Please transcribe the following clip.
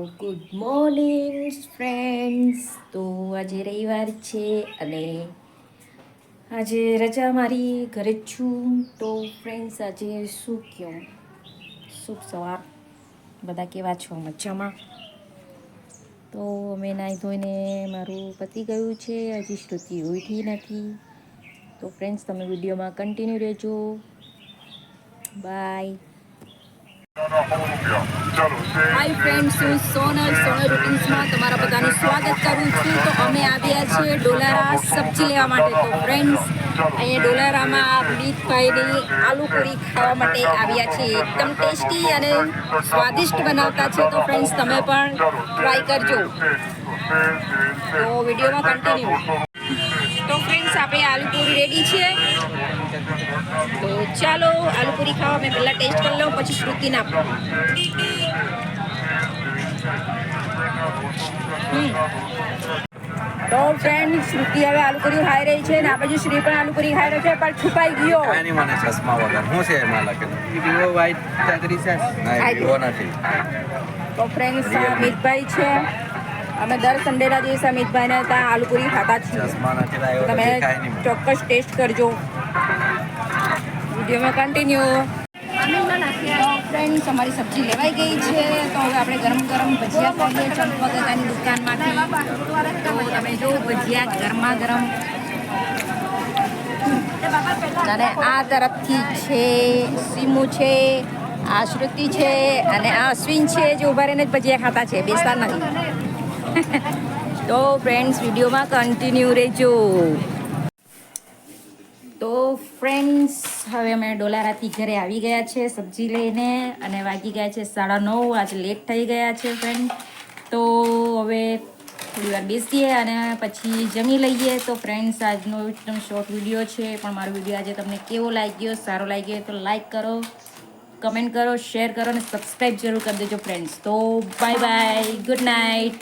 Good morning friends. તો આજે રવિવાર છે અને આજે રજા મારી ઘરે જ છું. તો ફ્રેન્ડ્સ આજે શું કહું, શુભ સવાર. બધા કેવા છો? મજામાં? તો અમે નાહી ધોઈને મારું પતી ગયું છે, હજી શ્રુતિ ઉઠી નથી. તો ફ્રેન્ડ્સ તમે વિડીયોમાં કન્ટિન્યુ રહેજો. બાય. હાય ફ્રેન્ડ્સ, હું સોનલ રૂટીન્સમાં તમારા બધાનું સ્વાગત કરું છું. તો અમે આવ્યા છીએ ડોલારા સબ્જી લેવા માટે. તો ફ્રેન્ડ્સ અહીંયા ડોલારામાં અમિતભાઈની આલુ પૂરી ખાવા માટે આવ્યા છીએ. એકદમ ટેસ્ટી અને સ્વાદિષ્ટ બનાવતા છે. તો ફ્રેન્ડ્સ તમે પણ ટ્રાય કરજો. તો વિડીયોમાં કન્ટિન્યુ. તો ફ્રેન્ડ્સ આપણે આલુ પૂરી રેડી છે. તો ચાલો આલુ પૂરી ખાવા. મેં પહેલાં ટેસ્ટ કરી લઉં, પછી શ્રુતિને આપો. તો ફ્રેન્ડ શ્રુતિ હવે આલુ પૂરી ખાઈ રહી છે ને આ બાજુ શ્રી પણ આલુ પૂરી ખાઈ રહ્યો છે, પણ છુપાઈ ગયો. કાંઈ મને ચશ્મા વગર શું છે એમાં લખેલું? વિવો વાઇટ ચાદરી છે? ના, વિવો નથી. તો ફ્રેન્ડ્સ અમિતભાઈ છે. અમે દર સન્ડેના દિવસે અમિતભાઈને ત્યાં આલુ પૂરી ખાતા છીએ. ચશ્મા નથી લાવ્યો, તમે દેખાય નહીં મને. ચોક્કસ ટેસ્ટ કરજો. વિડીયોમાં કન્ટિન્યુ. ફ્રેન્ડ્સ અમારી સબ્જી લેવાઈ ગઈ છે. તો હવે આપણે ગરમ ગરમ ભજીયા ખાઈએ ચંપકદાની દુકાનમાંથી. તો તમે જો ભજીયા ગરમા ગરમ. અને આ તરફથી છે સીમુ છે, આ શ્રુતિ છે અને આ અશ્વિન છે, જે ઉભા રહીને જ ભજીયા ખાતા છે, બેસતા નથી. તો ફ્રેન્ડ્સ વિડીયોમાં કન્ટિન્યુ રહેજો. તો ફ્રેન્ડ્સ હવે અમે ડોલારાથી ઘરે આવી ગયા છે સબ્જી લઈને, અને વાગી ગયા છે 9:30. આજે લેટ થઈ ગયા છે ફ્રેન્ડ. તો હવે થોડી વાર બેસીએ અને પછી જમી લઈએ. તો ફ્રેન્ડ્સ આજનો એકદમ શોર્ટ વિડીયો છે, પણ મારો વિડીયો આજે તમને કેવો લાગ્યો, સારો લાગ્યો તો લાઈક કરો, કમેન્ટ કરો, શેર કરો અને સબસ્ક્રાઈબ જરૂર કરી દેજો ફ્રેન્ડ્સ. તો બાય બાય, ગુડ નાઇટ.